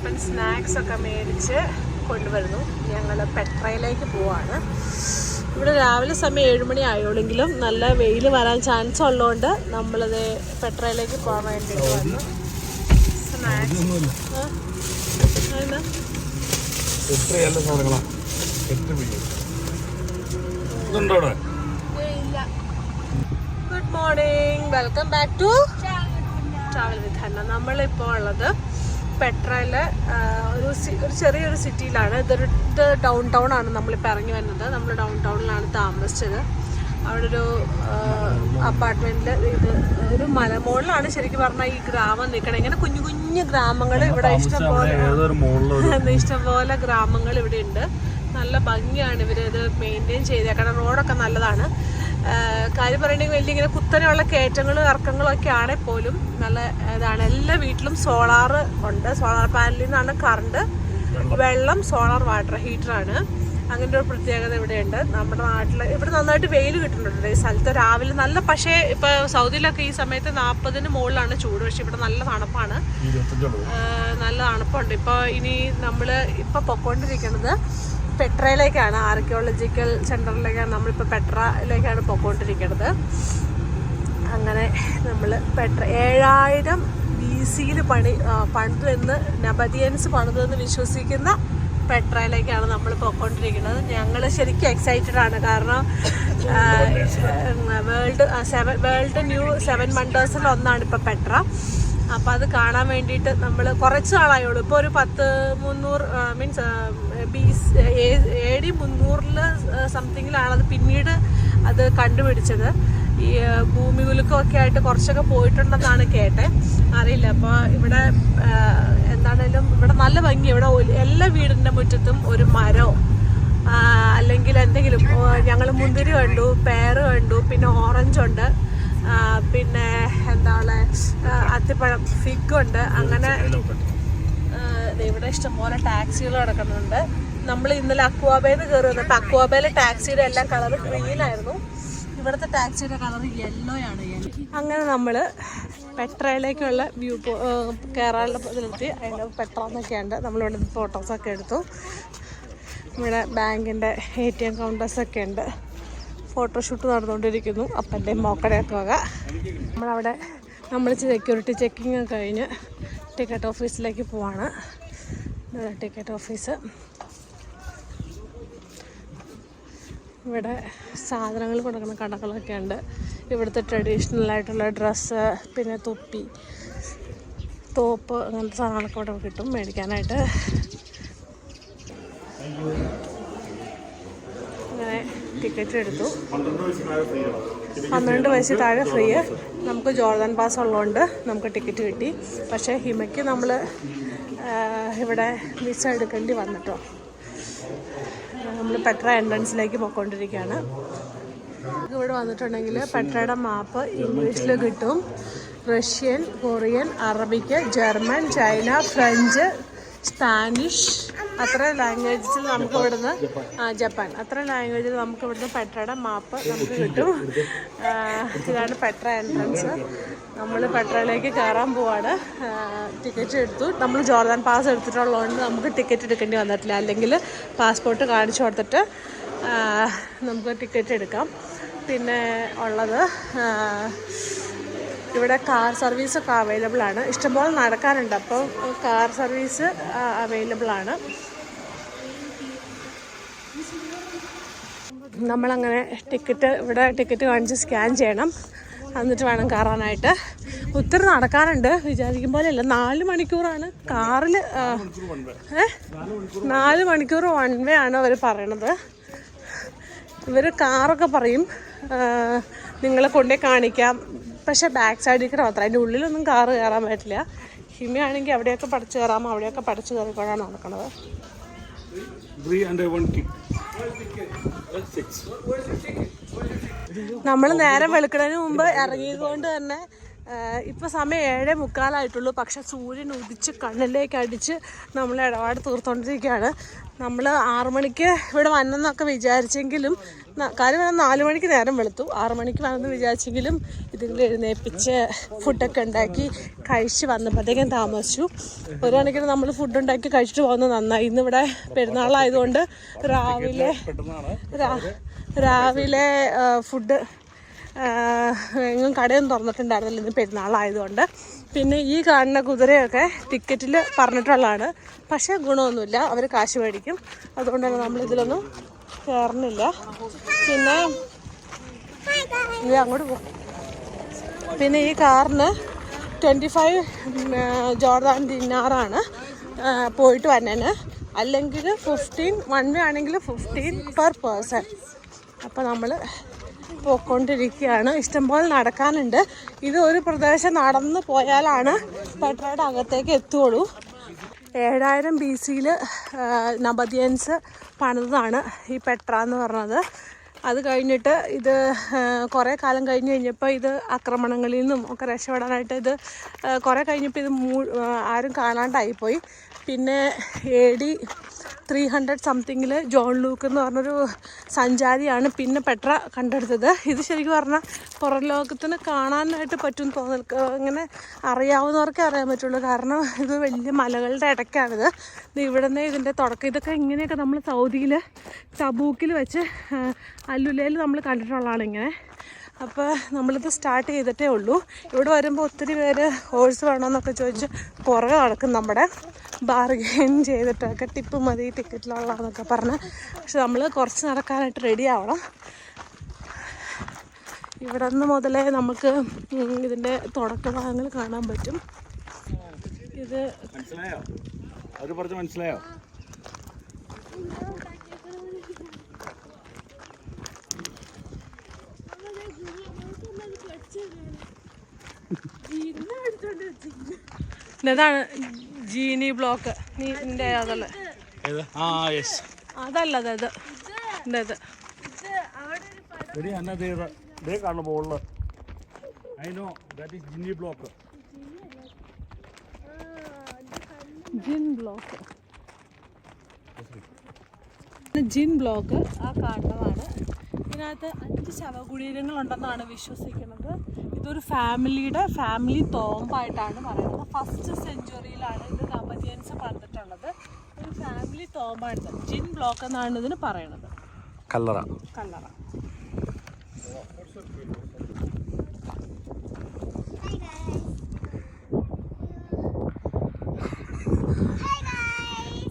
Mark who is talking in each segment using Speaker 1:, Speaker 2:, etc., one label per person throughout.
Speaker 1: അപ്പൻ സ്നാക്സ് ഒക്കെ മേടിച്ച് കൊണ്ടുവരുന്നു. ഞങ്ങൾ പെട്രയിലേക്ക് പോവാണ്. ഇവിടെ രാവിലെ സമയം 7 മണി ആയോളെങ്കിലും നല്ല വെയിൽ വരാൻ ചാൻസ് ഉള്ളതുകൊണ്ട് നമ്മളത് പെട്രയിലേക്ക് പോകാൻ വേണ്ടിയിട്ട് വന്നു. Snacks good morning, welcome back to travel with Hanna. നമ്മളിപ്പോൾ ഉള്ളത് പെട്രയില് ഒരു ചെറിയൊരു സിറ്റിയിലാണ്. ഇത് ഡൗൺ ടൗൺ ആണ്. നമ്മളിപ്പോൾ ഇറങ്ങി വരുന്നത്. നമ്മൾ ഡൗൺ ടൗണിലാണ് താമസിച്ചത്. അവിടെ ഒരു അപ്പാർട്ട്മെന്റിൽ, ഇത് ഒരു മലമുകളിലാണ് ശരിക്കും പറഞ്ഞാൽ ഈ ഗ്രാമം നിൽക്കണം. ഇങ്ങനെ കുഞ്ഞു കുഞ്ഞു ഗ്രാമങ്ങൾ ഇവിടെ ഇഷ്ടംപോലെ ഗ്രാമങ്ങൾ ഇവിടെ ഉണ്ട്. നല്ല ഭംഗിയാണ് ഇവരിത് മെയിൻറ്റെയിൻ ചെയ്തേക്കണം. റോഡൊക്കെ നല്ലതാണ്. കാര്യം പറയുകയാണെങ്കിൽ വലിയ ഇങ്ങനെ കുത്തനെയുള്ള കയറ്റങ്ങളും ഇറക്കങ്ങളും ഒക്കെ ആണെങ്കിൽ പോലും നല്ല ഇതാണ്. എല്ലാ വീട്ടിലും സോളാർ ഉണ്ട്. സോളാർ പാനലിൽ നിന്നാണ് കറണ്ട്. വെള്ളം സോളാർ വാട്ടർ ഹീറ്ററാണ്. അങ്ങനെ ഒരു പ്രത്യേകത ഇവിടെയുണ്ട്. നമ്മുടെ നാട്ടിൽ ഇവിടെ നന്നായിട്ട് വെയിൽ കിട്ടുന്നുണ്ട് ഈ സ്ഥലത്ത് രാവിലെ നല്ല. പക്ഷേ ഇപ്പോൾ സൗദിയിലൊക്കെ ഈ സമയത്ത് 40-ന് മുകളിലാണ് ചൂട്. പക്ഷെ ഇവിടെ നല്ല തണുപ്പാണ്, നല്ല തണുപ്പുണ്ട്. ഇപ്പോൾ ഇനി നമ്മൾ ഇപ്പോൾ പൊയ്ക്കൊണ്ടിരിക്കുന്നത് പെട്രയിലേക്കാണ്. ആർക്കിയോളജിക്കൽ സെൻറ്ററിലേക്കാണ് നമ്മളിപ്പോൾ പെട്രയിലേക്കാണ് പൊയ്ക്കൊണ്ടിരിക്കുന്നത്. അങ്ങനെ നമ്മൾ 7000 BC-യിൽ പണിതു എന്ന് നബദിയൻസ് പണിതെന്ന് വിശ്വസിക്കുന്ന പെട്രയിലേക്കാണ് നമ്മൾ പോയിക്കൊണ്ടിരിക്കുന്നത്. ഞങ്ങൾ ശരിക്കും എക്സൈറ്റഡ് ആണ്. കാരണം വേൾഡ് ന്യൂ 7 വണ്ടേഴ്സിൽ ഒന്നാണ് ഇപ്പോൾ പെട്ര. അപ്പോൾ അത് കാണാൻ വേണ്ടിയിട്ട് നമ്മൾ കുറച്ച് നാളായുള്ളൂ. ഇപ്പോൾ ഒരു 300 മീൻസ് AD 300 സംതിങ്ങിലാണ് അത് പിന്നീട് അത് കണ്ടുപിടിച്ചത്. ഈ ഭൂമി കുലുക്കമൊക്കെ ആയിട്ട് കുറച്ചൊക്കെ പോയിട്ടുണ്ടെന്നാണ് കേട്ടെ, അറിയില്ല. അപ്പോൾ ഇവിടെ എന്താണേലും ഇവിടെ നല്ല ഭംഗി. ഇവിടെ എല്ലാ വീടിൻ്റെ മുറ്റത്തും ഒരു മരമോ അല്ലെങ്കിൽ എന്തെങ്കിലും. ഞങ്ങൾ മുന്തിരി കണ്ടു, പേര് കണ്ടു, പിന്നെ ഓറഞ്ചുണ്ട്, പിന്നെ എന്താണ് അത്തിപ്പഴം, ഫിഗ് ഉണ്ട്. അങ്ങനെ ഇവിടെ ഇഷ്ടംപോലെ ടാക്സികൾ കിടക്കുന്നുണ്ട്. നമ്മൾ ഇന്നലെ അക്വാബേന്ന് കയറി വന്നിട്ട് അക്വാബേയിലെ ടാക്സിയുടെ എല്ലാം കളർ ഗ്രീനായിരുന്നു. ഇവിടുത്തെ ടാക്സിയുടെ കളർ യെല്ലോ ആണ്. അങ്ങനെ നമ്മൾ പെട്രയിലേക്കുള്ള വ്യൂ കയറാനുള്ള ഇതിലെത്തി. അതിൻ്റെ പെട്രോന്നൊക്കെയുണ്ട്. നമ്മളിവിടെ ഫോട്ടോസൊക്കെ എടുത്തു. ഇവിടെ ബാങ്കിൻ്റെ ATM കൗണ്ടേഴ്സൊക്കെ ഉണ്ട്. ഫോട്ടോഷൂട്ട് നടന്നുകൊണ്ടിരിക്കുന്നു. അപ്പൻ്റെ മോക്കടെയൊക്കെ വക. നമ്മളവിടെ നമ്മൾ സെക്യൂരിറ്റി ചെക്കിങ് ഒക്കെ കഴിഞ്ഞ് ടിക്കറ്റ് ഓഫീസിലേക്ക് പോവാണ്. Ticket office. ഇവിടെ സാധനങ്ങൾ കൊടുക്കുന്ന കടകളൊക്കെ ഉണ്ട്. ഇവിടുത്തെ ട്രഡീഷണലായിട്ടുള്ള ഡ്രസ്സ്, പിന്നെ തൊപ്പി, തോപ്പ്, അങ്ങനത്തെ സാധനങ്ങളൊക്കെ ഇവിടെ കിട്ടും മേടിക്കാനായിട്ട്. അങ്ങനെ ടിക്കറ്റ് എടുത്തു. 12 വയസ്സിൽ താഴെ ഫ്രീ. നമുക്ക് ജോർദാൻ പാസ് ഉള്ളതുകൊണ്ട് നമുക്ക് ടിക്കറ്റ് കിട്ടി. പക്ഷേ ഹിമയ്ക്ക് നമ്മൾ ഇവിടെ വിസ എടുക്കേണ്ടി വന്നിട്ടോ. നമ്മൾ പെട്ര എൻട്രൻസിലേക്ക് പോയിക്കൊണ്ടിരിക്കുകയാണ്. ഇവിടെ വന്നിട്ടുണ്ടെങ്കിൽ പെട്രയുടെ മാപ്പ് ഇംഗ്ലീഷിൽ കിട്ടും. റഷ്യൻ, കൊറിയൻ, അറബിക്ക്, ജർമ്മൻ, ചൈന, ഫ്രഞ്ച്, സ്പാനിഷ്, അത്ര ലാംഗ്വേജസിൽ നമുക്ക് ഇവിടുന്ന്, ജപ്പാൻ, അത്ര ലാംഗ്വേജിൽ നമുക്ക് ഇവിടുന്ന് പെട്രയുടെ മാപ്പ് നമുക്ക് കിട്ടും. ഇതാണ് പെട്ര എൻട്രൻസ്. നമ്മൾ പെട്രയിലേക്ക് കയറാൻ പോവാണ്. ടിക്കറ്റ് എടുത്തു. നമ്മൾ ജോർദാൻ പാസ് എടുത്തിട്ടുള്ളതുകൊണ്ട് നമുക്ക് ടിക്കറ്റ് എടുക്കേണ്ടി വന്നിട്ടില്ല. അല്ലെങ്കിൽ പാസ്പോർട്ട് കാണിച്ചു കൊടുത്തിട്ട് നമുക്ക് ടിക്കറ്റ് എടുക്കാം. പിന്നെ ഉള്ളത് ഇവിടെ കാർ സർവീസൊക്കെ അവൈലബിൾ ആണ്. ഇഷ്ടംപോലെ നടക്കാനുണ്ട്. അപ്പം കാർ സർവീസ് അവൈലബിൾ ആണ്. നമ്മളങ്ങനെ ഇവിടെ ടിക്കറ്റ് കാണിച്ച് സ്കാൻ ചെയ്യണം. എന്നിട്ട് വേണം കയറാനായിട്ട്. ഒത്തിരി നടക്കാനുണ്ട്. വിചാരിക്കും പോലെ അല്ല. 4 മണിക്കൂറാണ് കാറിൽ. 4 മണിക്കൂർ 1 വേ ആണ് അവർ പറയണത്. ഇവർ കാറൊക്കെ പറയും നിങ്ങളെ കൊണ്ടേ കാണിക്കാം. പക്ഷേ ബാക്ക് സൈഡിൽ കൂടെ മാത്രം, അതിൻ്റെ ഉള്ളിലൊന്നും കാറ് കയറാൻ പറ്റില്ല. ഹിമയാണെങ്കിൽ അവിടെയൊക്കെ പഠിച്ചു കയറാം. അവിടെയൊക്കെ പഠിച്ചു കയറിക്കൊണ്ടാണ് നടക്കുന്നത്. നമ്മൾ നേരം വെളുക്കുന്നതിന് മുമ്പ് ഇറങ്ങിയത് കൊണ്ട് തന്നെ ഇപ്പോൾ സമയം 7:45 പക്ഷെ സൂര്യൻ ഉദിച്ച് കണ്ണിലേക്ക് അടിച്ച് നമ്മളെ ഇടപാട് തീർത്തുകൊണ്ടിരിക്കുകയാണ്. നമ്മൾ 6 മണിക്ക് ഇവിടെ വന്നെന്നൊക്കെ വിചാരിച്ചെങ്കിലും കാര്യം 4 മണിക്ക് നേരം വെളുത്തു. 6 മണിക്ക് വന്നെന്ന് വിചാരിച്ചെങ്കിലും ഇതിൽ എഴുന്നേൽപ്പിച്ച് ഫുഡൊക്കെ ഉണ്ടാക്കി കഴിച്ച് വന്നപ്പോഴത്തേക്കും താമസിച്ചു. 1 മണിക്കൂർ നമ്മൾ ഫുഡ് ഉണ്ടാക്കി കഴിച്ചിട്ട് പോകുന്നത് നന്നായി. ഇന്നിവിടെ പെരുന്നാളായതുകൊണ്ട് രാവിലെ ഫുഡ് എങ്ങും കടയൊന്നും തുറന്നിട്ടുണ്ടായിരുന്നില്ല ഇന്ന് പെരുന്നാളായതുകൊണ്ട്. പിന്നെ ഈ കാണുന്ന കുതിരയൊക്കെ ടിക്കറ്റിൽ പറഞ്ഞിട്ടുള്ളതാണ്, പക്ഷേ ഗുണമൊന്നുമില്ല, അവർ കാശ് മേടിക്കും. അതുകൊണ്ട് തന്നെ നമ്മളിതിലൊന്നും കയറുന്നില്ല. പിന്നെ അങ്ങോട്ട് പോകും. പിന്നെ ഈ കാറിന് 25 ജോർദാൻ ദിനാറാണ് പോയിട്ട് വന്നതിന്. അല്ലെങ്കിൽ 15 1 വേ ആണെങ്കിൽ 15 പെർ പേഴ്സൺ. അപ്പോൾ നമ്മൾ പോയിക്കൊണ്ടിരിക്കുകയാണ്. ഇഷ്ടംപോലെ നടക്കാനുണ്ട്. ഇത് ഒരു പ്രദേശം നടന്ന് പോയാലാണ് പെട്രയുടെ അകത്തേക്ക് എത്തുകയുള്ളൂ. 7000 BC നബദിയൻസ് പണിതാണ് ഈ പെട്ര എന്ന് പറഞ്ഞത്. അത് കഴിഞ്ഞിട്ട് ഇത് കുറേ കാലം കഴിഞ്ഞപ്പോൾ ഇത് ആക്രമണങ്ങളിൽ നിന്നും ഒക്കെ രക്ഷപ്പെടാനായിട്ട് ഇത് കുറേ കഴിഞ്ഞപ്പോൾ ഇത് ആരും കാണാണ്ടായിപ്പോയി. പിന്നെ AD 300 സംതിങ്ങിൽ ജോൺ ലൂക്ക് എന്ന് പറഞ്ഞൊരു സഞ്ചാരിയാണ് പിന്നെ പെട്ര കണ്ടെടുത്തത്. ഇത് ശരിക്കും പറഞ്ഞാൽ പുറം ലോകത്തിന് കാണാനായിട്ട് പറ്റും തോന്നൽ, ഇങ്ങനെ അറിയാവുന്നവർക്കേ അറിയാൻ പറ്റുള്ളൂ. കാരണം ഇത് വലിയ മലകളുടെ ഇടയ്ക്കാണിത്. ഇവിടെ നിന്ന് ഇതിൻ്റെ തുടക്കം ഇതൊക്കെ ഇങ്ങനെയൊക്കെ നമ്മൾ സൗദിയിൽ തബൂക്കിൽ വെച്ച് അല്ലുലയിൽ നമ്മൾ കണ്ടിട്ടുള്ളതാണ് ഇങ്ങനെ. അപ്പോൾ നമ്മളിത് സ്റ്റാർട്ട് ചെയ്തിട്ടേ ഉള്ളൂ. ഇവിടെ വരുമ്പോൾ ഒത്തിരി പേര് ഹോഴ്സ് വേണമെന്നൊക്കെ ചോദിച്ച് പുറകെ നടക്കും. നമ്മുടെ ബാർഗെയിൻ ചെയ്തിട്ടൊക്കെ ടിപ്പ് മതി ടിക്കറ്റിലുള്ളതെന്നൊക്കെ പറഞ്ഞ്. പക്ഷെ നമ്മൾ കുറച്ച് നടക്കാനായിട്ട് റെഡി ആവണം. ഇവിടെ നിന്ന് മുതലേ നമുക്ക് ഇതിൻ്റെ തുടക്ക ഭാഗങ്ങൾ കാണാൻ പറ്റും. ഇത് മനസ്സിലായോ? ഇതാണ് ജീനി ബ്ലോക്ക്. നീന്റെ അതല്ല, അതല്ല ഇത് ജിൻ ബ്ലോക്ക്. ജിൻ ബ്ലോക്ക് ആ കാണുന്നതാണ്. ഇതിനകത്ത് 5 ശവകുടീരങ്ങളുണ്ടെന്നാണ് വിശ്വസിക്കുന്നത്. ഇതൊരു ഫാമിലി തോമ്പായിട്ടാണ് പറയുന്നത്. 1st സെഞ്ച്വറിയിലാണ് ഇത് നബദിയൻസ് പണിതിട്ടുള്ളത്. ഒരു ഫാമിലി തോമ്പാണിത്. ജിൻ ബ്ലോക്ക് എന്നാണ് ഇതിന് പറയുന്നത്. കല്ലറ.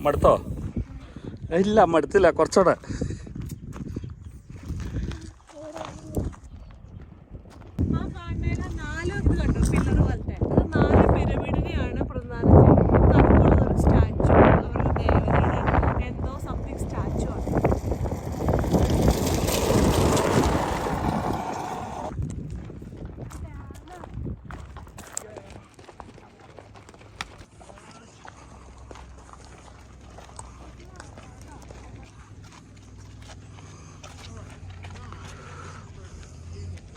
Speaker 2: മടുത്തോ? ഇല്ല, മടുത്തില്ല, കുറച്ചുകൂടെ.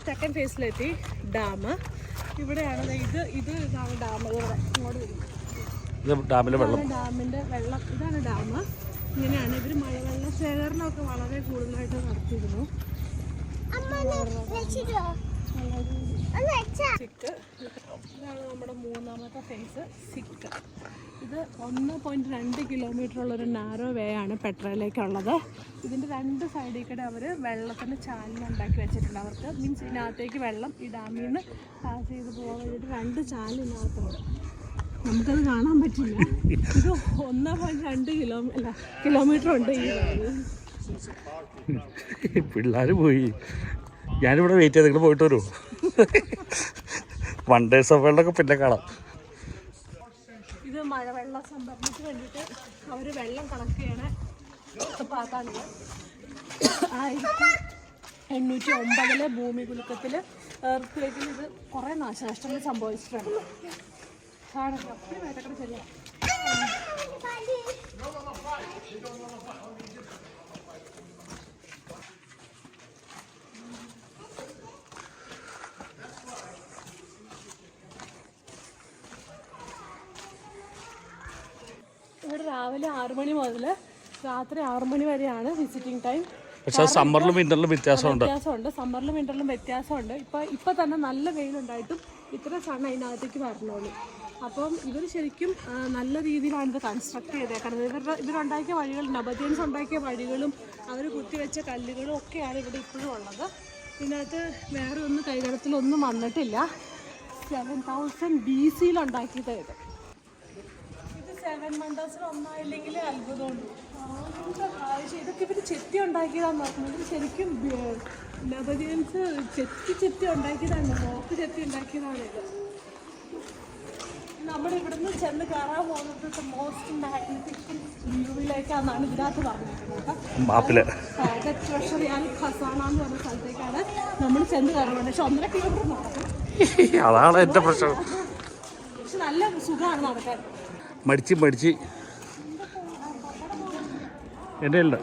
Speaker 1: സെക്കൻഡ് ഫേസിലെത്തി. ഡാം ഇവിടെയാണ്. ഇതാണ് ഡാം. ഡാമിന്റെ വെള്ളം, ഇതാണ് ഡാം. ഇങ്ങനെയാണ് ഇവർ മഴവെള്ള ശേഖരണമൊക്കെ വളരെ കൂടുതലായിട്ട് നടത്തിയിരുന്നു. സിക്ക് ഇതാണ് നമ്മുടെ 3ാമത്തെ ഫേസ്, സിക്ക്. ഇത് 1.2 കിലോമീറ്റർ ഉള്ളൊരു നാരോ വേ ആണ് പെട്രയിലേക്കുള്ളത്. ഇതിൻ്റെ 2 സൈഡിൽ കൂടെ അവർ വെള്ളത്തിന് ചാലിനുണ്ടാക്കി വെച്ചിട്ടുണ്ട്. അവർക്ക് മീൻസ് ഇതിനകത്തേക്ക് വെള്ളം ഈ ഡാമിൽ നിന്ന് പാസ് ചെയ്ത് പോകാൻ വേണ്ടിയിട്ട് 2 ചാല് ഇതിനകത്തുണ്ട്. നമുക്കത് കാണാൻ പറ്റില്ല. ഇത് 1.2 കിലോമീറ്റർ ഉണ്ട് ഈ വഴി.
Speaker 2: പിള്ളേർ പോയി, ഞാനിവിടെ വെയിറ്റ് ചെയ്ത് നിങ്ങൾ പോയിട്ട് വരൂ. വണ്ടേഴ്സ് ഓഫ് വേൾഡൊക്കെ പിന്നെ കാണാം.
Speaker 1: ഇത് മഴവെള്ള സംഭരണത്തിന് വേണ്ടിയിട്ട് അവർ വെള്ളം കളക്ട് ചെയ്യണ പാത്താണിത്. 1809 ഭൂമി കുലുക്കത്തിൽ എർത്ത് ഇത് കുറേ നാശനഷ്ടങ്ങൾ സംഭവിച്ചിട്ടുണ്ട്. ശരിയാണ്. ഇവിടെ രാവിലെ 6 മണി മുതൽ രാത്രി 6 മണി വരെയാണ് വിസിറ്റിംഗ് ടൈം.
Speaker 2: പക്ഷേ സമ്മറിലും വിന്ററിലും വ്യത്യാസമുണ്ട്.
Speaker 1: സമ്മറിലും വിന്ററിലും വ്യത്യാസമുണ്ട്. ഇപ്പം തന്നെ നല്ല വെയിലുണ്ടായിട്ടും ഇത്ര സൺ അതിനകത്തേക്ക് വരണുള്ളൂ. അപ്പം ഇവർ ശരിക്കും നല്ല രീതിയിലാണ് ഇത് കൺസ്ട്രക്ട് ചെയ്തേക്കുന്നത്. ഇവരുണ്ടാക്കിയ വഴികൾ, നബാത്യൻസ് ഉണ്ടാക്കിയ വഴികളും അവർ കുത്തിവെച്ച കല്ലുകളും ഒക്കെയാണ് ഇവിടെ ഇപ്പോഴും ഉള്ളത്. ഇതിനകത്ത് വേറെ ഒന്നും കൈകടത്തിലൊന്നും വന്നിട്ടില്ല. 7000 BC ഉണ്ടാക്കിയത് ഇത്. 7 വണ്ടേഴ്സിൽ ഒന്നായില്ലെങ്കിൽ അത്ഭുതമുണ്ട്. ഇതൊക്കെ ഇവർ ചെത്തി ഉണ്ടാക്കിയതാന്ന് പറഞ്ഞത്. ഇവർ ശരിക്കും നബാത്യൻസ് ചെത്തി ഉണ്ടാക്കിയതാണ്, റോക്ക് ചെത്തി ഉണ്ടാക്കിയതാണ് ഇത്. നമ്മളിവിടുന്ന് ചെന്ന് കയറാൻ പോകുന്നത് മോസ്റ്റ് മാഗ്നിഫിക്കൻറ്റ് വ്യൂവിലേക്കാണെന്നാണ് ഇതിനകത്ത് പറഞ്ഞിരിക്കുന്നത്. ട്രഷറി അൽ ഖസാന എന്ന് പറഞ്ഞ സ്ഥലത്തേക്കാണ് നമ്മൾ ചെന്ന് കയറുന്നത്. പക്ഷെ 1.5 കിലോമീറ്റർ നടക്കും.
Speaker 2: അതാണ് എൻ്റെ പ്രശ്നം.
Speaker 1: പക്ഷെ നല്ല സുഖമാണ് നടക്കാൻ.
Speaker 2: മടിച്ച് എൻ്റെ ഉണ്ട്.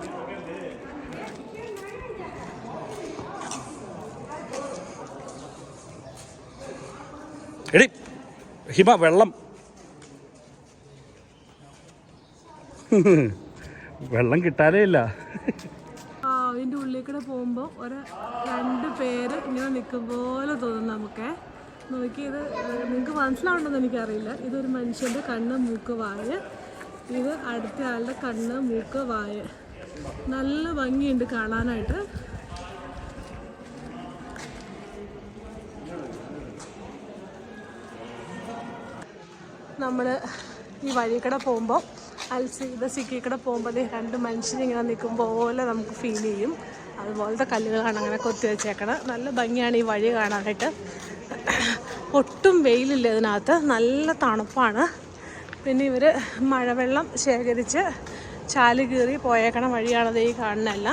Speaker 2: എടി ഹിമ വെള്ളം കിട്ടാനേ ഇല്ല.
Speaker 1: അതിൻ്റെ ഉള്ളിൽ കൂടെ പോകുമ്പോൾ 2 പേര് ഇങ്ങനെ നിൽക്കും പോലെ തോന്നും നമുക്ക്. നോക്കിയത് നിങ്ങൾക്ക് മനസ്സിലാവുണ്ടെന്ന് എനിക്കറിയില്ല. ഇതൊരു മനുഷ്യൻ്റെ കണ്ണ്, മൂക്ക്, വായ. ഇത് അടുത്ത ആളുടെ കണ്ണ്, മൂക്ക്, വായ. നല്ല ഭംഗിയുണ്ട് കാണാനായിട്ട്. നമ്മൾ ഈ വഴി കൂടെ പോകുമ്പോൾ സിക്കി കൂടെ പോകുമ്പോൾ 2 മനുഷ്യരിങ്ങനെ നിൽക്കും പോലെ നമുക്ക് ഫീൽ ചെയ്യും. അതുപോലത്തെ കല്ലുകളാണ് അങ്ങനെ കൊത്തി വെച്ചേക്കണം. നല്ല ഭംഗിയാണ് ഈ വഴി കാണാനായിട്ട്. ഒട്ടും വെയിലില്ല ഇതിനകത്ത്, നല്ല തണുപ്പാണ്. പിന്നെ ഇവർ മഴവെള്ളം ശേഖരിച്ച് ചാല് കീറി പോയേക്കണ വഴിയാണത് ഈ കാണുന്നതല്ല.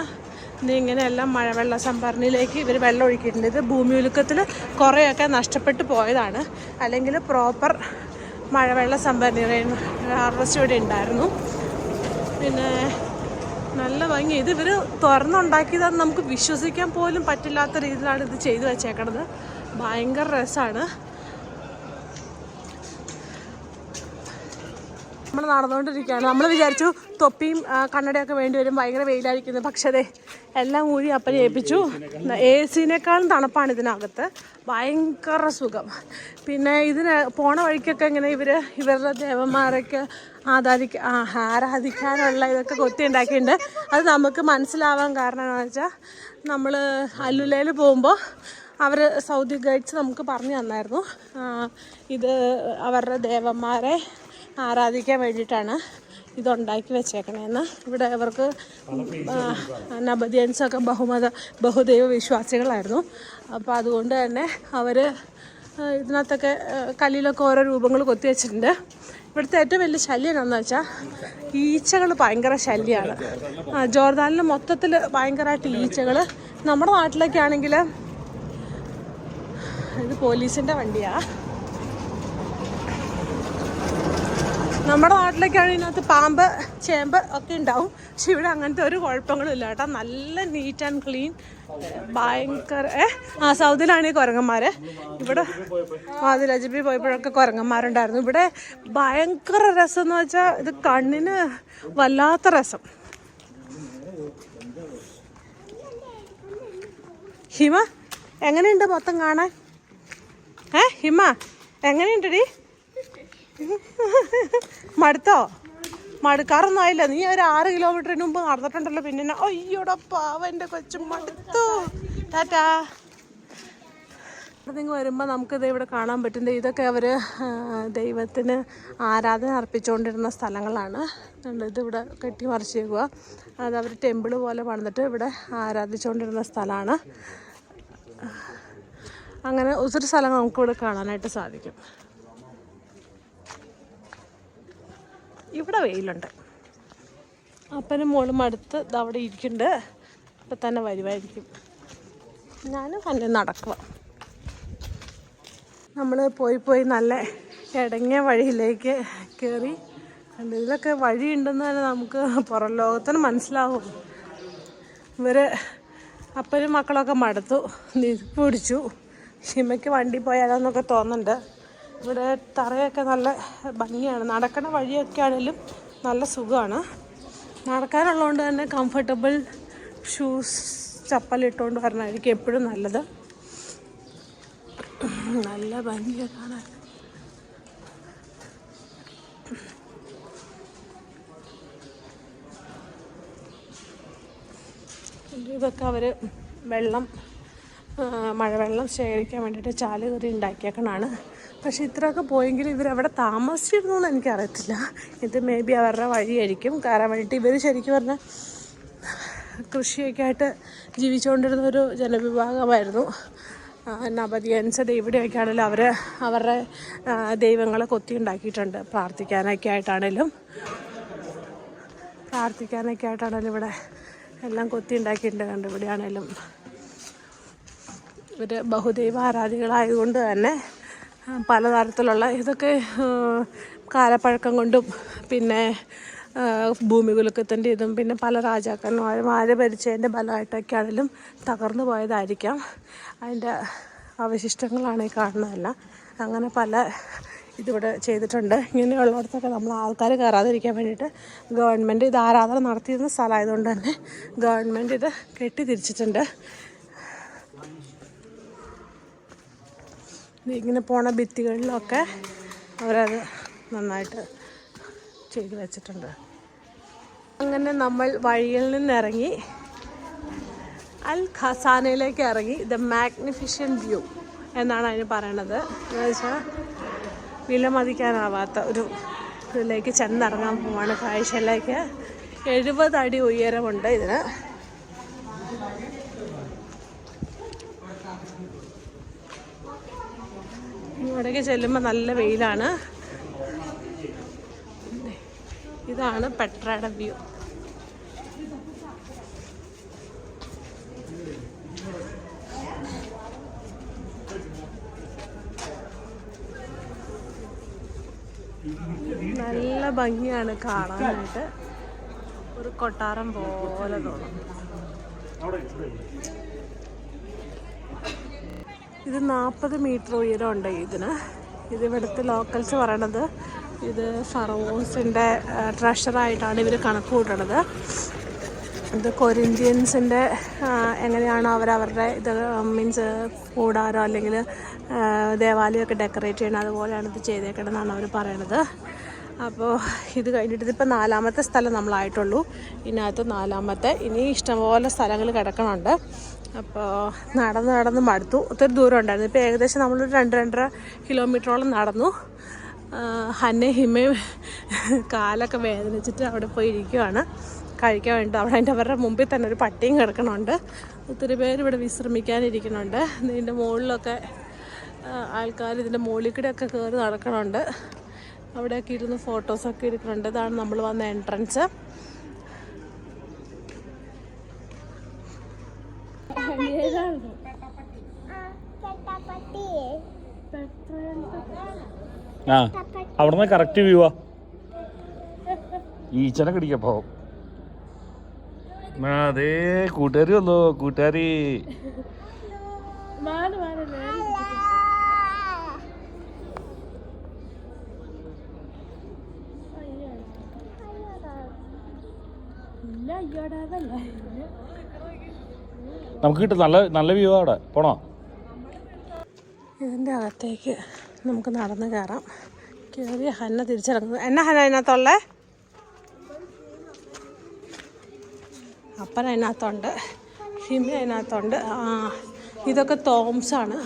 Speaker 1: ഇങ്ങനെയെല്ലാം മഴവെള്ള സംഭരണിയിലേക്ക് ഇവർ വെള്ളം ഒഴുക്കിയിട്ടുണ്ട്. ഇത് ഭൂമി ഉലുക്കത്തിൽ കുറേയൊക്കെ നഷ്ടപ്പെട്ടു പോയതാണ്. അല്ലെങ്കിൽ പ്രോപ്പർ മഴവെള്ള സംഭരണി, റെയിൻ ഹാർവസ്റ്റ് ഇവിടെ ഉണ്ടായിരുന്നു. പിന്നെ നല്ല ഭംഗി. ഇത് ഇവർ തുറന്നുണ്ടാക്കിയതെന്ന് നമുക്ക് വിശ്വസിക്കാൻ പോലും പറ്റില്ലാത്ത രീതിയിലാണ് ഇത് ചെയ്തു വെച്ചേക്കണത്. ഭയങ്കര രസമാണ്. നമ്മൾ നടന്നുകൊണ്ടിരിക്കുകയാണ്. നമ്മൾ വിചാരിച്ചു തൊപ്പിയും കണ്ണടയൊക്കെ വേണ്ടി വരും, ഭയങ്കര വെയിലായിരിക്കുന്നു. പക്ഷേ അതെ എല്ലാം ഊരി അപ്പനെ ഏൽപ്പിച്ചു. AC-നേക്കാളും തണുപ്പാണ് ഇതിനകത്ത്. ഭയങ്കര സുഖം. പിന്നെ ഇതിന് പോണ വഴിക്കൊക്കെ ഇങ്ങനെ ഇവരുടെ ദേവന്മാരൊക്കെ ആരാധിക്കാനുള്ള ഇതൊക്കെ കൊത്തി ഉണ്ടാക്കിയിട്ടുണ്ട്. അത് നമുക്ക് മനസ്സിലാവാൻ കാരണം എന്താണെന്ന് വെച്ചാൽ നമ്മൾ അല്ലുലയിൽ പോകുമ്പോൾ അവർ സൗദി ഗൈഡ്സ് നമുക്ക് പറഞ്ഞു തന്നായിരുന്നു. ഇത് അവരുടെ ദേവന്മാരെ ആരാധിക്കാൻ വേണ്ടിയിട്ടാണ് ഇതുണ്ടാക്കി വെച്ചേക്കണേന്ന്. ഇവിടെ അവർക്ക് നബാത്യൻസൊക്കെ ബഹുദൈവ വിശ്വാസികളായിരുന്നു. അപ്പോൾ അതുകൊണ്ട് തന്നെ അവർ ഇതിനകത്തൊക്കെ കല്ലിലൊക്കെ ഓരോ രൂപങ്ങൾ കൊത്തി വെച്ചിട്ടുണ്ട്. ഇവിടുത്തെ ഏറ്റവും വലിയ ശല്യം എന്താണെന്ന് വെച്ചാൽ ഈച്ചകൾ ഭയങ്കര ശല്യമാണ്. ജോർദാനിൽ മൊത്തത്തിൽ ഭയങ്കരമായിട്ട് ഈച്ചകൾ. നമ്മുടെ നാട്ടിലൊക്കെ ആണെങ്കിൽ ഇത് പോലീസിൻ്റെ വണ്ടിയാണ്. നമ്മുടെ നാട്ടിലൊക്കെയാണ് ഇതിനകത്ത് പാമ്പ്, ചേമ്പ് ഒക്കെ ഉണ്ടാവും. പക്ഷെ ഇവിടെ അങ്ങനത്തെ ഒരു കുഴപ്പങ്ങളും ഇല്ല കേട്ടോ. നല്ല നീറ്റ് ആൻഡ് ക്ലീൻ. ഭയങ്കര സൗദിയിലാണ് ഈ കുരങ്ങന്മാർ. ഇവിടെ രജബി പോയപ്പോഴൊക്കെ കുരങ്ങന്മാരുണ്ടായിരുന്നു. ഇവിടെ ഭയങ്കര രസം എന്ന് വെച്ചാൽ ഇത് കണ്ണിന് വല്ലാത്ത രസം. ഹിമ എങ്ങനെയുണ്ട് മൊത്തം കാണാൻ? ഹിമ എങ്ങനെയുണ്ടടി? മടുത്തോ? മടുക്കാറൊന്നും ആയില്ല. നീ ഒരു 6 കിലോമീറ്ററിന് മുമ്പ് നടന്നിട്ടുണ്ടല്ലോ. പിന്നെ അയ്യോടാ പാവ എൻ്റെ കൊച്ചു മടുത്തു. ടാറ്റാ. നിങ്ങൾ വരുമ്പോൾ നമുക്കിത് ഇവിടെ കാണാൻ പറ്റുന്നത് ഇതൊക്കെ അവർ ദൈവത്തിന് ആരാധന അർപ്പിച്ചുകൊണ്ടിരുന്ന സ്ഥലങ്ങളാണ്. ഇതിവിടെ കെട്ടി മറിച്ചേക്കുക. അത് അവർ ടെമ്പിൾ പോലെ പണിതിട്ട് ഇവിടെ ആരാധിച്ചുകൊണ്ടിരുന്ന സ്ഥലമാണ്. അങ്ങനെ ഒത്തിരി സ്ഥലങ്ങൾ നമുക്കിവിടെ കാണാനായിട്ട് സാധിക്കും. ഇവിടെ വെയിലുണ്ട്. അപ്പനും മോളും അടുത്ത് അവിടെ ഇരിക്കുന്നുണ്ട്. ഇപ്പം തന്നെ വരുമായിരിക്കും. ഞാനും തന്നെ നടക്കുക. നമ്മൾ പോയി നല്ല ഇടങ്ങിയ വഴിയിലേക്ക് കയറി. ഇതിലൊക്കെ വഴിയുണ്ടെന്ന് തന്നെ നമുക്ക് പുറം ലോകത്തിന് മനസ്സിലാവും. ഇവർ അപ്പനും മക്കളൊക്കെ മടുത്തു, നിപ്പ് പിടിച്ചു. ഹിമയ്ക്ക് വണ്ടി പോയാലോന്നൊക്കെ തോന്നുന്നുണ്ട്. ഇവിടെ തറയൊക്കെ നല്ല ഭംഗിയാണ്. നടക്കണ വഴിയൊക്കെ ആണെങ്കിലും നല്ല സുഖമാണ്. നടക്കാനുള്ളതുകൊണ്ട് തന്നെ കംഫർട്ടബിൾ ഷൂസ് ചപ്പലിട്ടുകൊണ്ട് വരണമായിരിക്കും എപ്പോഴും നല്ലത്. നല്ല ഭംഗിയാണ് കാണാൻ. ഇതൊക്കെ അവർ മഴവെള്ളം ശേഖരിക്കാൻ വേണ്ടിയിട്ട് ചാലുകറി ഉണ്ടാക്കിയേക്കണാണ്. പക്ഷെ ഇത്രയൊക്കെ പോയെങ്കിൽ ഇവരെവിടെ താമസിച്ചിരുന്നു എന്ന് എനിക്കറിയത്തില്ല. ഇത് മേ ബി അവരുടെ വഴിയായിരിക്കും. കാരണം വേണ്ടിയിട്ട് ഇവർ ശരിക്കും പറഞ്ഞാൽ കൃഷിയൊക്കെ ആയിട്ട് ജീവിച്ചുകൊണ്ടിരുന്നൊരു ജനവിഭാഗമായിരുന്നു. നബദിയൻസ് ഇവിടെയൊക്കെ ആണെങ്കിലും അവരുടെ ദൈവങ്ങളെ കൊത്തി ഉണ്ടാക്കിയിട്ടുണ്ട്. പ്രാർത്ഥിക്കാനൊക്കെ ആയിട്ടാണേലും ഇവിടെ എല്ലാം കൊത്തി ഉണ്ടാക്കിയിട്ടുണ്ട്. കണ്ട് ഇവിടെയാണേലും ഇവർ ബഹുദൈവ ആരാധികളായതുകൊണ്ട് തന്നെ പലതരത്തിലുള്ള ഇതൊക്കെ കാലപ്പഴക്കം കൊണ്ടും പിന്നെ ഭൂമി കുലുക്കത്തിൻ്റെ ഇതും പിന്നെ പല രാജാക്കന്മാരും ഭരിച്ചതിൻ്റെ ഫലമായിട്ടൊക്കെ ആണെങ്കിലും തകർന്നു പോയതായിരിക്കാം. അതിൻ്റെ അവശിഷ്ടങ്ങളാണ് ഈ കാണുന്നതെല്ലാം. അങ്ങനെ പല ഇതിവിടെ ചെയ്തിട്ടുണ്ട്. ഇങ്ങനെയുള്ളിടത്തൊക്കെ നമ്മൾ ആൾക്കാർ കയറാതിരിക്കാൻ വേണ്ടിയിട്ട് ഗവൺമെൻറ് ഇത് ആരാധന നടത്തിയിരുന്ന സ്ഥലമായതുകൊണ്ട് തന്നെ ഗവൺമെൻറ് ഇത് കെട്ടി തിരിച്ചിട്ടുണ്ട്. ഇങ്ങനെ പോണ ഭിത്തികളിലൊക്കെ അവരത് നന്നായിട്ട് ചെയ്തു വെച്ചിട്ടുണ്ട്. അങ്ങനെ നമ്മൾ വഴിയിൽ നിന്നിറങ്ങി അൽ ഖസാനയിലേക്ക് ഇറങ്ങി. ദ മാഗ്നിഫിഷ്യൻ വ്യൂ എന്നാണ് അതിന് പറയണത്. എന്ന് വെച്ചാൽ വിലമതിക്കാനാവാത്ത ഒരു ഇതിലേക്ക് ചെന്നിറങ്ങാൻ പോവാണ്. കാഴ്ചയിലേക്ക് 70 അടി ഉയരമുണ്ട് ഇതിന്. ഇവിടേക്ക് ചെല്ലുമ്പോൾ നല്ല വെയിലാണ്. ഇതാണ് പെട്രയുടെ വ്യൂ. നല്ല ഭംഗിയാണ് കാണാനായിട്ട്. ഒരു കൊട്ടാരം പോലെ തോന്നും. ഇത് 40 മീറ്റർ ഉയരമുണ്ട് ഇതിന്. ഇതിവിടുത്തെ ലോക്കൽസ് പറയണത് ഇത് ഫറവോസിൻ്റെ ട്രഷറായിട്ടാണ് ഇവർ കണക്ക് കൂട്ടണത്. ഇത് കൊരിന്ത്യൻസിൻ്റെ എങ്ങനെയാണോ അവരവരുടെ ഇത് മീൻസ് കൂടാരോ അല്ലെങ്കിൽ ദേവാലയമൊക്കെ ഡെക്കറേറ്റ് ചെയ്യണം, അതുപോലെയാണ് ഇത് ചെയ്തേക്കണമെന്നാണ് അവർ പറയണത്. അപ്പോൾ ഇത് കഴിഞ്ഞിട്ട് ഇതിപ്പോൾ 4ാമത്തെ സ്ഥലം നമ്മളായിട്ടുള്ളൂ. ഇതിനകത്ത് 4ാമത്തെ ഇനി ഇഷ്ടംപോലെ സ്ഥലങ്ങൾ കിടക്കണുണ്ട്. അപ്പോൾ നടന്ന് മടുത്തു. ഒത്തിരി ദൂരം ഉണ്ടായിരുന്നു. ഇപ്പോൾ ഏകദേശം നമ്മളൊരു 2-2.5 കിലോമീറ്ററോളം നടന്നു. ഹന്നയും ഹിമയും കാലൊക്കെ വേദനിച്ചിട്ട് അവിടെ പോയി ഇരിക്കുവാണ് കഴിക്കാൻ വേണ്ടി. അവിടെ അവരുടെ മുമ്പിൽ തന്നെ ഒരു പട്ടിയും കിടക്കണുണ്ട്. ഒത്തിരി പേര് ഇവിടെ വിശ്രമിക്കാനിരിക്കുന്നുണ്ട്. ഇതിൻ്റെ മുകളിലൊക്കെ ആൾക്കാർ ഇതിൻ്റെ മുകളിൽ കൂടെയൊക്കെ കയറി നടക്കണുണ്ട്. അവിടെയൊക്കെ ഇരുന്ന് ഫോട്ടോസൊക്കെ എടുക്കുന്നുണ്ട്. ഇതാണ് നമ്മൾ വന്ന എൻട്രൻസ്.
Speaker 2: അവിടുന്ന് കറക്റ്റ് വ്യൂവാ. ഈച്ചനെ കടിക്കപ്പോ അതേ കൂട്ടുകാരി വന്നോ. കൂട്ടുകാരി നമുക്ക് കിട്ടും. നല്ല വ്യൂ അവിടെ പോണോ?
Speaker 1: ഇതിൻ്റെ അകത്തേക്ക് നമുക്ക് നടന്ന് കയറാം. കയറിയ ഹന്ന തിരിച്ചിറങ്ങുന്നത്. എന്നാ ഹന്ന അതിനകത്തുള്ള അപ്പൻ അതിനകത്തുണ്ട്, ഹിമ അതിനകത്തുണ്ട്. ഇതൊക്കെ തോംസാണ്.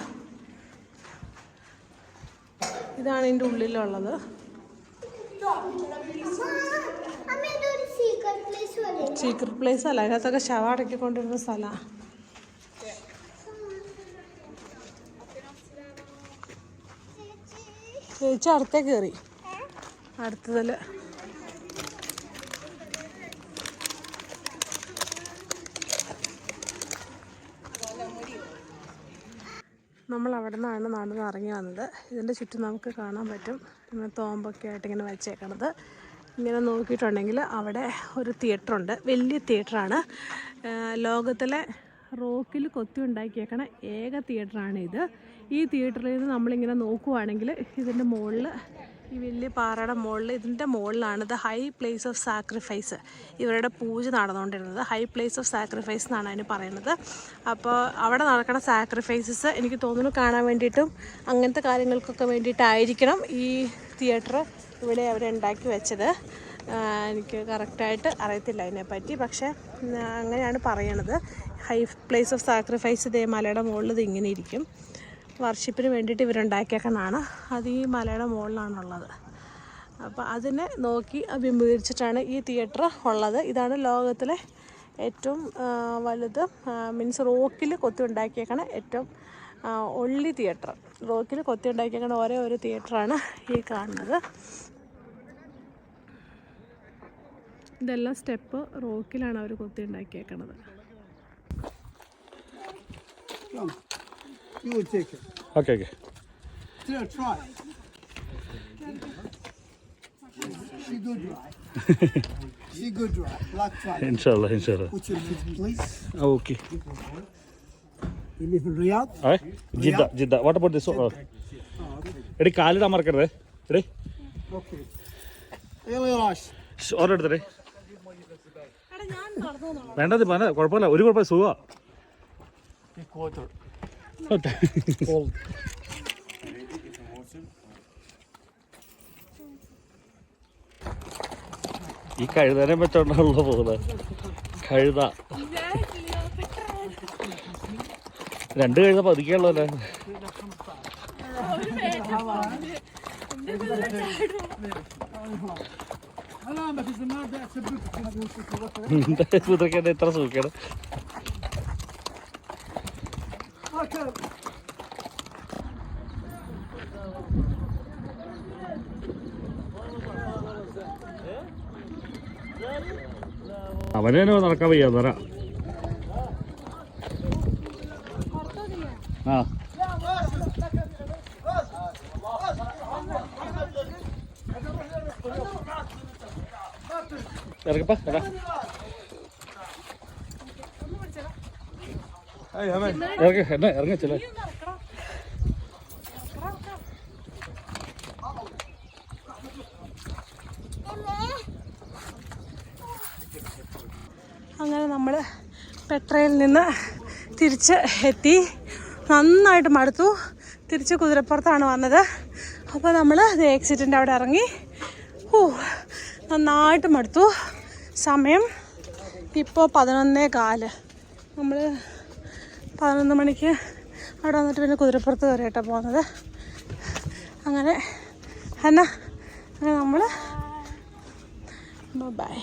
Speaker 1: ഇതാണ് ഇതിൻ്റെ ഉള്ളിലുള്ളത്. സീക്രട്ട് പ്ലേസ് അല്ല, അതിനകത്തൊക്കെ ശവം അടക്കിക്കൊണ്ടിരുന്ന സ്ഥലമാണ്. ചേച്ചി അടുത്തേ കയറി. അടുത്തതിൽ നമ്മൾ അവിടെ നിന്നാണ് നടന്ന് ഇറങ്ങി വന്നത്. ഇതിൻ്റെ ചുറ്റും നമുക്ക് കാണാൻ പറ്റും ഇങ്ങനെ തോമ്പൊക്കെ ആയിട്ട് ഇങ്ങനെ വെച്ചേക്കണത്. ഇങ്ങനെ നോക്കിയിട്ടുണ്ടെങ്കിൽ അവിടെ ഒരു തിയേറ്ററുണ്ട്. വലിയ തിയേറ്ററാണ്. ലോകത്തിലെ റോക്കിൽ കൊത്തി ഉണ്ടാക്കിയേക്കണ ഏക തിയേറ്ററാണ് ഇത്. ഈ തിയേറ്ററിൽ നിന്ന് നമ്മളിങ്ങനെ നോക്കുവാണെങ്കിൽ ഇതിൻ്റെ മുകളിൽ ഈ വലിയ പാറയുടെ മുകളിൽ, ഇതിൻ്റെ മുകളിലാണ് the high place of sacrifice. ഇവരുടെ പൂജ നടന്നുകൊണ്ടിരുന്നത് ഹൈ പ്ലേസ് ഓഫ് സാക്രിഫൈസ് എന്നാണ് അതിന് പറയുന്നത്. അപ്പോൾ അവിടെ നടക്കുന്ന സാക്രിഫൈസസ് എനിക്ക് തോന്നുന്നു കാണാൻ വേണ്ടിയിട്ടും അങ്ങനത്തെ കാര്യങ്ങൾക്കൊക്കെ വേണ്ടിയിട്ടായിരിക്കണം ഈ തിയേറ്റർ ഇവിടെ അവർ ഉണ്ടാക്കി വെച്ചത്. എനിക്ക് കറക്റ്റായിട്ട് അറിയത്തില്ല അതിനെപ്പറ്റി, പക്ഷേ അങ്ങനെയാണ് പറയണത്. ഹൈ പ്ലേസ് ഓഫ് സാക്രിഫൈസ് ഇതേ മലയുടെ മുകളിൽ ഇത് ഇങ്ങനെ ഇരിക്കും. വർഷിപ്പിന് വേണ്ടിയിട്ട് ഇവരുണ്ടാക്കിയേക്കണതാണ്. അത് ഈ മലയുടെ മുകളിലാണുള്ളത്. അപ്പോൾ അതിനെ നോക്കി അഭിമുഖീകരിച്ചിട്ടാണ് ഈ തിയേറ്റർ ഉള്ളത്. ഇതാണ് ലോകത്തിലെ ഏറ്റവും വലുത്, മീൻസ് റോക്കിൽ കൊത്തി ഉണ്ടാക്കിയേക്കണ ഏറ്റവും ഒള്ളി തിയേറ്റർ. റോക്കിൽ കൊത്തി ഉണ്ടാക്കിയേക്കണ ഒരേ ഒരു തിയേറ്ററാണ് ഈ കാണുന്നത്. ഇതെല്ലാം സ്റ്റെപ്പ് റോക്കിലാണ് അവർ കൊത്തി ഉണ്ടാക്കിയേക്കണത്.
Speaker 3: You will take it.
Speaker 2: Okay.
Speaker 3: Here, try. She good dry. She good dry. Black try.
Speaker 2: Inshallah.
Speaker 3: What's your name, please?
Speaker 2: Okay.
Speaker 3: You live in Riyadh?
Speaker 2: Jeddah. What about this?
Speaker 3: Okay.
Speaker 2: എടി കാലിടാൻ മറക്കരുത്. എടി
Speaker 3: Okay. Really rush.
Speaker 2: Order എടുത്തേ. വേണ്ടത് പറഞ്ഞ കുഴപ്പമില്ല, ഒരു കുഴപ്പമില്ല, സുഖമാണ്. ഈ കഴുതനെ വെച്ചോണ്ടാണല്ലോ പോകുന്നത്. കഴുത 2 കഴുത പതുക്കിയുള്ളല്ലേ. കുതിരക്കേണ്ട എത്ര സൂക്കാണ്. അവനെ നടക്കാൻ വയ്യ തറ. ആ ഇറങ്ങപ്പാ. ഇറങ്ങച്ചല്ലേ.
Speaker 1: അങ്ങനെ നമ്മൾ പെട്രയിൽ നിന്ന് തിരിച്ച് എത്തി. നന്നായിട്ട് മടുത്തു. തിരിച്ച് കുതിരപ്പുറത്താണ് വന്നത്. അപ്പോൾ നമ്മൾ എക്സിറ്റിൻ്റെ അവിടെ ഇറങ്ങി. നന്നായിട്ട് മടുത്തു. സമയം ഇപ്പോൾ 11:15. നമ്മൾ 11 മണിക്ക് അവിടെ വന്നിട്ട് പിന്നെ കുതിരപ്പുറത്ത് കയറിയിട്ടാണ് പോകുന്നത്. അങ്ങനെ നമ്മൾ ബൈ.